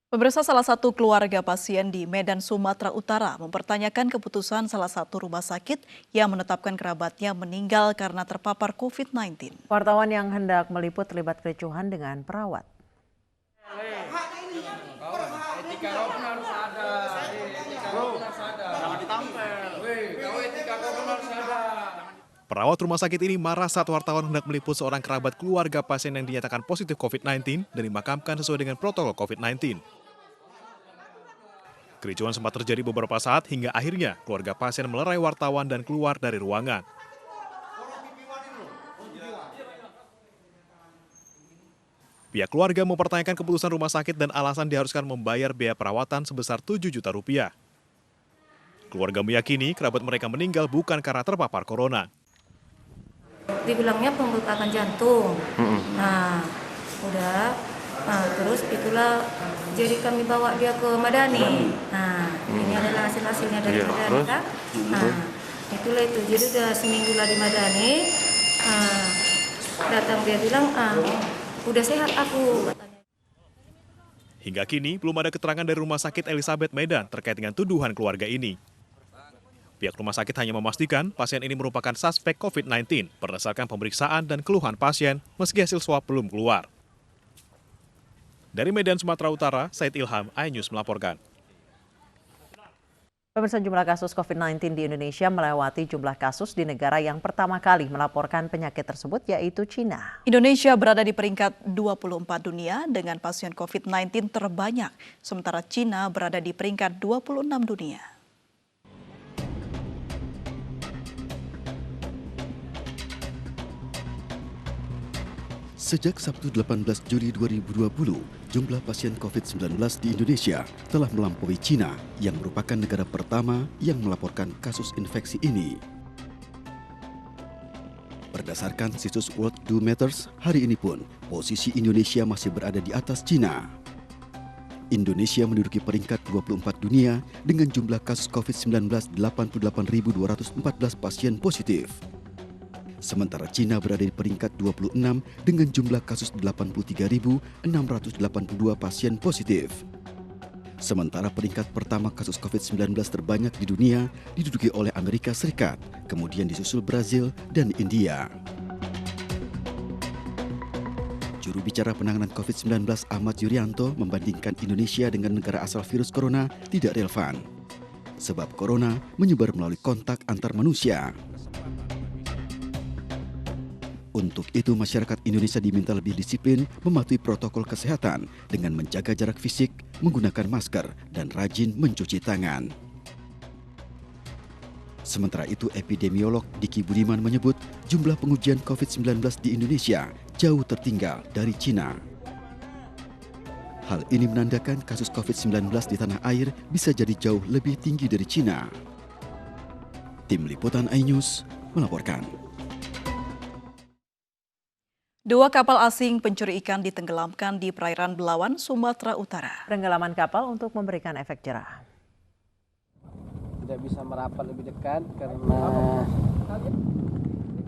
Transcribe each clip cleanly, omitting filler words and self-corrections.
Pemirsa, salah satu keluarga pasien di Medan, Sumatera Utara mempertanyakan keputusan salah satu rumah sakit yang menetapkan kerabatnya meninggal karena terpapar COVID-19. Wartawan yang hendak meliput terlibat kericuhan dengan perawat. Perawat rumah sakit ini marah saat wartawan hendak meliput seorang kerabat keluarga pasien yang dinyatakan positif COVID-19 dan dimakamkan sesuai dengan protokol COVID-19. Kericuhan sempat terjadi beberapa saat hingga akhirnya keluarga pasien melerai wartawan dan keluar dari ruangan. Pihak keluarga mempertanyakan keputusan rumah sakit dan alasan diharuskan membayar biaya perawatan sebesar 7 juta rupiah. Keluarga meyakini kerabat mereka meninggal bukan karena terpapar corona. Dibilangnya pembengkakan jantung. Terus itulah jadi kami bawa dia ke Madani. Ini adalah hasil-hasilnya dari Madani. Itulah itu. Jadi udah seminggu lah di Madani. Datang dia bilang, udah sehat aku. Hingga kini belum ada keterangan dari Rumah Sakit Elizabeth Medan terkait dengan tuduhan keluarga ini. Pihak rumah sakit hanya memastikan pasien ini merupakan suspek COVID-19 berdasarkan pemeriksaan dan keluhan pasien meski hasil swab belum keluar. Dari Medan, Sumatera Utara, Said Ilham, iNews melaporkan. Pemirsa, jumlah kasus COVID-19 di Indonesia melewati jumlah kasus di negara yang pertama kali melaporkan penyakit tersebut, yaitu Cina. Indonesia berada di peringkat 24 dunia dengan pasien COVID-19 terbanyak, sementara Cina berada di peringkat 26 dunia. Sejak Sabtu 18 Juli 2020, jumlah pasien COVID-19 di Indonesia telah melampaui Cina yang merupakan negara pertama yang melaporkan kasus infeksi ini. Berdasarkan situs World Do Matters, hari ini pun posisi Indonesia masih berada di atas Cina. Indonesia menduduki peringkat 24 dunia dengan jumlah kasus COVID-19 88.214 pasien positif. Sementara Cina berada di peringkat 26 dengan jumlah kasus 83.682 pasien positif. Sementara peringkat pertama kasus COVID-19 terbanyak di dunia diduduki oleh Amerika Serikat, kemudian disusul Brazil dan India. Juru bicara penanganan COVID-19 Ahmad Yuryanto membandingkan Indonesia dengan negara asal virus corona tidak relevan. Sebab corona menyebar melalui kontak antar manusia. Untuk itu, masyarakat Indonesia diminta lebih disiplin mematuhi protokol kesehatan dengan menjaga jarak fisik, menggunakan masker, dan rajin mencuci tangan. Sementara itu, epidemiolog Diki Budiman menyebut jumlah pengujian COVID-19 di Indonesia jauh tertinggal dari Cina. Hal ini menandakan kasus COVID-19 di tanah air bisa jadi jauh lebih tinggi dari Cina. Tim Liputan iNews melaporkan. 2 kapal asing pencuri ikan ditenggelamkan di perairan Belawan, Sumatera Utara. Penenggelaman kapal untuk memberikan efek jerah. Tidak bisa merapat lebih dekat karena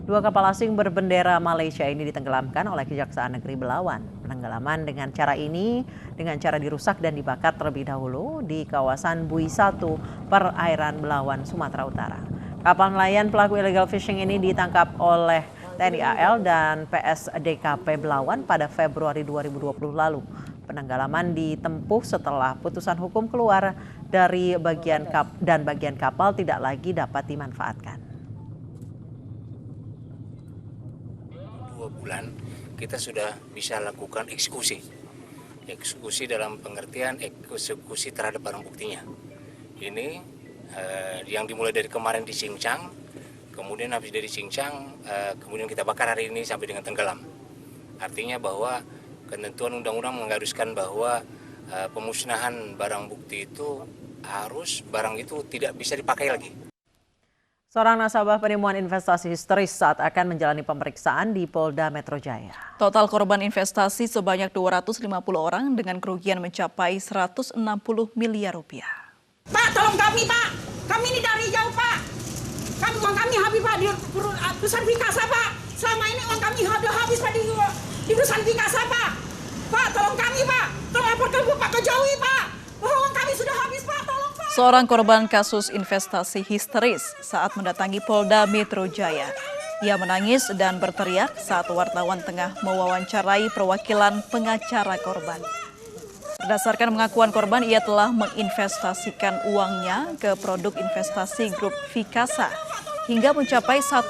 2 kapal asing berbendera Malaysia ini ditenggelamkan oleh Kejaksaan Negeri Belawan. Penenggelaman dengan cara dirusak dan dibakar terlebih dahulu di kawasan Bui 1, perairan Belawan, Sumatera Utara. Kapal nelayan pelaku illegal fishing ini ditangkap oleh TNI AL dan PSDKP Belawan pada Februari 2020 lalu. Penenggelaman ditempuh setelah putusan hukum keluar dari bagian kapal tidak lagi dapat dimanfaatkan. 2 bulan kita sudah bisa lakukan eksekusi. Eksekusi dalam pengertian eksekusi terhadap barang buktinya. Ini yang dimulai dari kemarin di Cincang. Kemudian habis dari Cincang, kemudian kita bakar hari ini sampai dengan tenggelam. Artinya bahwa ketentuan undang-undang mengharuskan bahwa pemusnahan barang bukti itu barang itu tidak bisa dipakai lagi. Seorang nasabah penipuan investasi histeris saat akan menjalani pemeriksaan di Polda Metro Jaya. Total korban investasi sebanyak 250 orang dengan kerugian mencapai 160 miliar rupiah. Pak, tolong kami Pak, kami ini dari jauh Pak. Uang kami habis Pak di perusahaan Vikasa Pak. Selama ini uang kami sudah habis Pak di perusahaan Vikasa Pak. Pak, tolong kami Pak. Tolong laporkan Pak ke Jawi Pak. Seorang korban kasus investasi histeris saat mendatangi Polda Metro Jaya. Ia menangis dan berteriak saat wartawan tengah mewawancarai perwakilan pengacara korban. Berdasarkan pengakuan korban, ia telah menginvestasikan uangnya ke produk investasi grup Vikasa hingga mencapai 1,5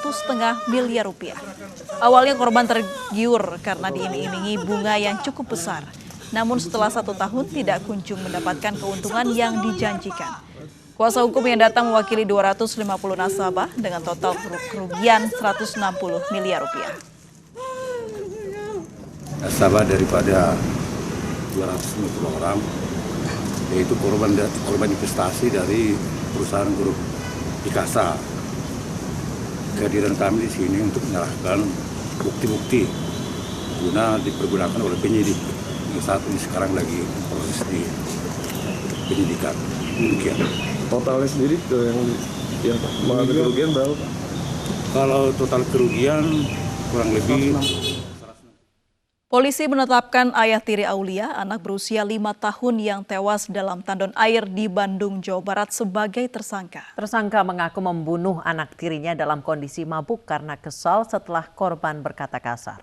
miliar rupiah. Awalnya korban tergiur karena diiming-imingi bunga yang cukup besar. Namun setelah 1 tahun tidak kunjung mendapatkan keuntungan yang dijanjikan. Kuasa hukum yang datang mewakili 250 nasabah dengan total kerugian 160 miliar rupiah. Nasabah daripada 250 orang, yaitu korban investasi dari perusahaan grup Vikasa. Kehadiran kami di sini untuk menyerahkan bukti-bukti guna dipergunakan oleh penyidik. Saat ini sekarang lagi proses di penyidikan. Demikian. Totalnya sendiri yang mengalami kerugian berapa, Pak? Kalau total kerugian kurang lebih. Polisi menetapkan ayah tiri Aulia, anak berusia 5 tahun yang tewas dalam tandon air di Bandung, Jawa Barat sebagai tersangka. Tersangka mengaku membunuh anak tirinya dalam kondisi mabuk karena kesal setelah korban berkata kasar.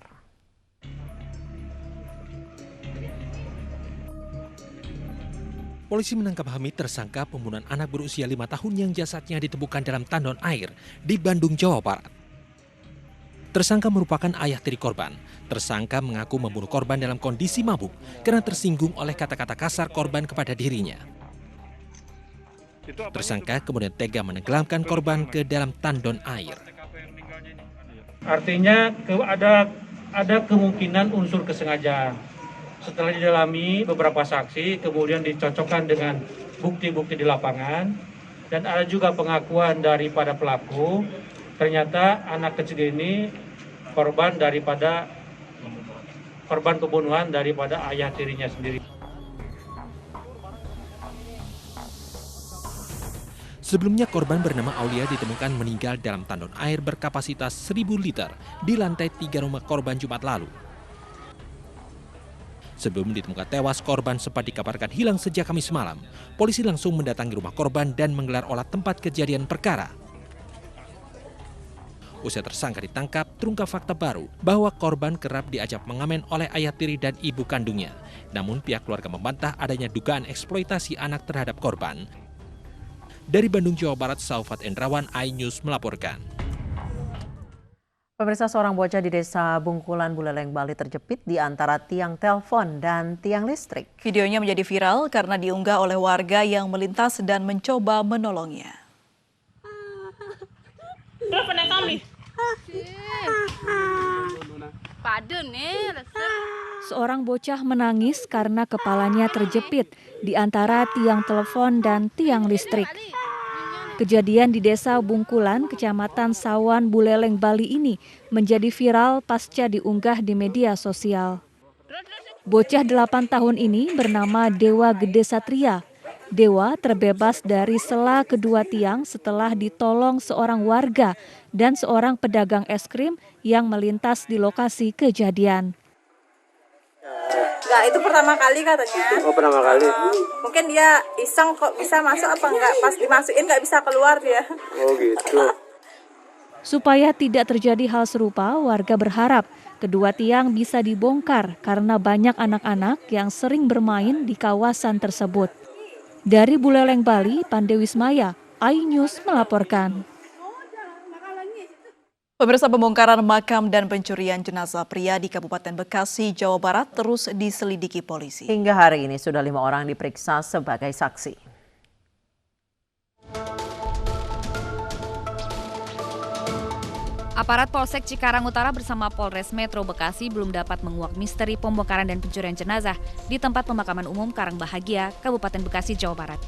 Polisi menangkap Hamid, tersangka pembunuhan anak berusia 5 tahun yang jasadnya ditemukan dalam tandon air di Bandung, Jawa Barat. Tersangka merupakan ayah tiri korban. Tersangka mengaku membunuh korban dalam kondisi mabuk karena tersinggung oleh kata-kata kasar korban kepada dirinya. Tersangka kemudian tega menenggelamkan korban ke dalam tandon air. Artinya ada kemungkinan unsur kesengajaan. Setelah didalami beberapa saksi, kemudian dicocokkan dengan bukti-bukti di lapangan, dan ada juga pengakuan daripada pelaku, ternyata anak kecil ini korban pembunuhan daripada ayah tirinya sendiri. Sebelumnya korban bernama Aulia ditemukan meninggal dalam tandon air berkapasitas 1.000 liter di lantai 3 rumah korban Jumat lalu. Sebelum ditemukan tewas, korban sempat dikabarkan hilang sejak Kamis malam. Polisi langsung mendatangi rumah korban dan menggelar olah tempat kejadian perkara. Usai tersangka ditangkap, terungkap fakta baru bahwa korban kerap diajak mengamen oleh ayah tiri dan ibu kandungnya. Namun pihak keluarga membantah adanya dugaan eksploitasi anak terhadap korban. Dari Bandung, Jawa Barat, Saufat Endrawan, iNews melaporkan. Pemirsa, seorang bocah di desa Bungkulan, Buleleng, Bali terjepit di antara tiang telepon dan tiang listrik. Videonya menjadi viral karena diunggah oleh warga yang melintas dan mencoba menolongnya. Seorang bocah menangis karena kepalanya terjepit di antara tiang telepon dan tiang listrik. Kejadian di desa Bungkulan, Kecamatan Sawan, Buleleng, Bali ini menjadi viral pasca diunggah di media sosial. Bocah 8 tahun ini bernama Dewa Gede Satria. Dewa terbebas dari sela kedua tiang setelah ditolong seorang warga dan seorang pedagang es krim yang melintas di lokasi kejadian. Enggak, itu pertama kali katanya. Oh, pertama kali. Mungkin dia iseng kok bisa masuk apa enggak, pas dimasukin enggak bisa keluar dia. Oh gitu. Supaya tidak terjadi hal serupa, warga berharap kedua tiang bisa dibongkar karena banyak anak-anak yang sering bermain di kawasan tersebut. Dari Buleleng, Bali, Pandewismaya, iNews melaporkan. Pemirsa, pembongkaran makam dan pencurian jenazah pria di Kabupaten Bekasi, Jawa Barat terus diselidiki polisi. Hingga hari ini sudah 5 orang diperiksa sebagai saksi. Aparat Polsek Cikarang Utara bersama Polres Metro Bekasi belum dapat menguak misteri pembongkaran dan pencurian jenazah di tempat pemakaman umum Karangbahagia, Kabupaten Bekasi, Jawa Barat.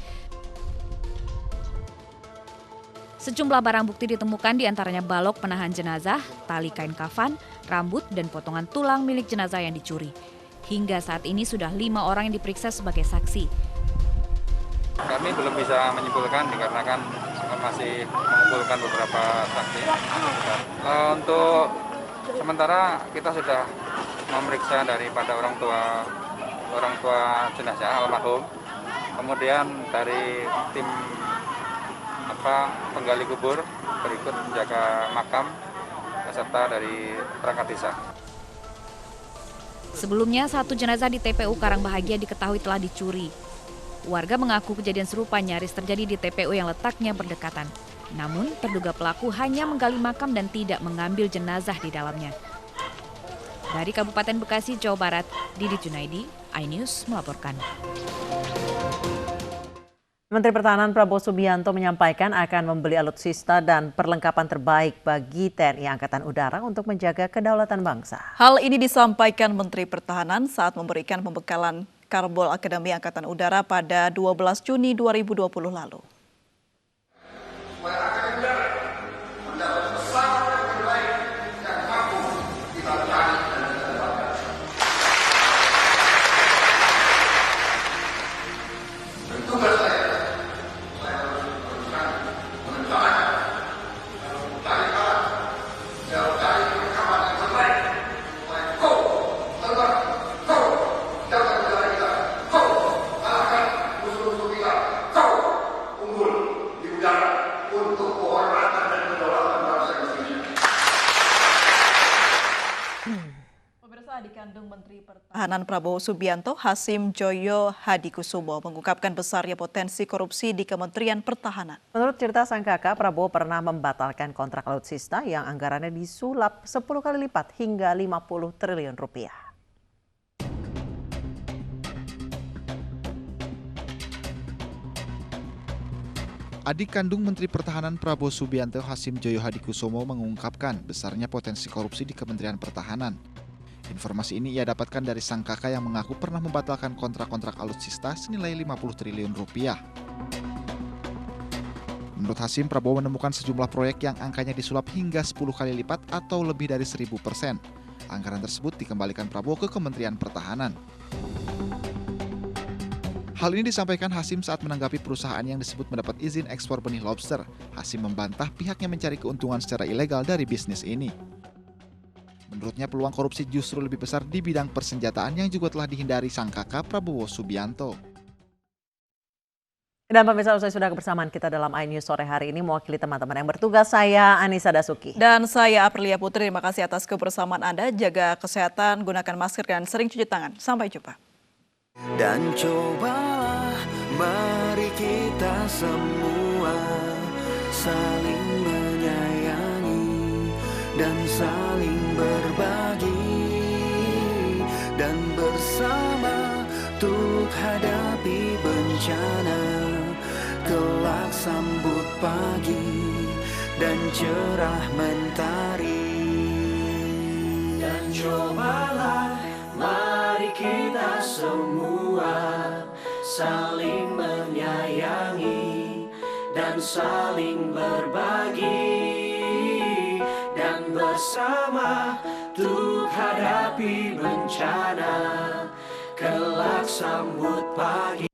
Sejumlah barang bukti ditemukan, diantaranya balok penahan jenazah, tali kain kafan, rambut, dan potongan tulang milik jenazah yang dicuri. Hingga saat ini sudah 5 orang yang diperiksa sebagai saksi. Kami belum bisa menyimpulkan dikarenakan masih mengumpulkan beberapa saksi. Untuk sementara kita sudah memeriksa daripada orang tua jenazah almarhum. Kemudian dari tim penggali kubur berikut menjaga makam serta dari perangkat desa. Sebelumnya, 1 jenazah di TPU Karangbahagia diketahui telah dicuri. Warga mengaku kejadian serupa nyaris terjadi di TPU yang letaknya berdekatan. Namun, terduga pelaku hanya menggali makam dan tidak mengambil jenazah di dalamnya. Dari Kabupaten Bekasi, Jawa Barat, Didi Junaidi, iNews melaporkan. Menteri Pertahanan Prabowo Subianto menyampaikan akan membeli alutsista dan perlengkapan terbaik bagi TNI Angkatan Udara untuk menjaga kedaulatan bangsa. Hal ini disampaikan Menteri Pertahanan saat memberikan pembekalan Karbol Akademi Angkatan Udara pada 12 Juni 2020 lalu. Kandung Menteri Pertahanan Prabowo Subianto, Hasim Joyo Hadikusumo mengungkapkan besarnya potensi korupsi di Kementerian Pertahanan. Menurut cerita sang kakak, Prabowo pernah membatalkan kontrak alutsista yang anggarannya disulap 10 kali lipat hingga 50 triliun rupiah. Adik kandung Menteri Pertahanan Prabowo Subianto, Hasim Joyo Hadikusumo, mengungkapkan besarnya potensi korupsi di Kementerian Pertahanan. Informasi ini ia dapatkan dari sang kakak yang mengaku pernah membatalkan kontrak-kontrak alutsista senilai 50 triliun rupiah. Menurut Hasim, Prabowo menemukan sejumlah proyek yang angkanya disulap hingga 10 kali lipat atau lebih dari 1000%. Anggaran tersebut dikembalikan Prabowo ke Kementerian Pertahanan. Hal ini disampaikan Hasim saat menanggapi perusahaan yang disebut mendapat izin ekspor benih lobster. Hasim membantah pihaknya mencari keuntungan secara ilegal dari bisnis ini. Menurutnya peluang korupsi justru lebih besar di bidang persenjataan yang juga telah dihindari sang kakak Prabowo Subianto. Dan pemirsa, usai sudah kebersamaan kita dalam iNews sore hari ini, mewakili teman-teman yang bertugas, saya Anissa Dasuki. Dan saya Aprilia Putri, terima kasih atas kebersamaan Anda. Jaga kesehatan, gunakan masker dan sering cuci tangan. Sampai jumpa. Dan cobalah mari kita semua saling menyayangi dan saling berbagi dan bersama untuk hadapi bencana, kelak sambut pagi dan cerah mentari. Dan cobalah mari kita semua saling menyayangi dan saling berbagi dan bersama untuk hadapi bencana, kelak sambut pagi.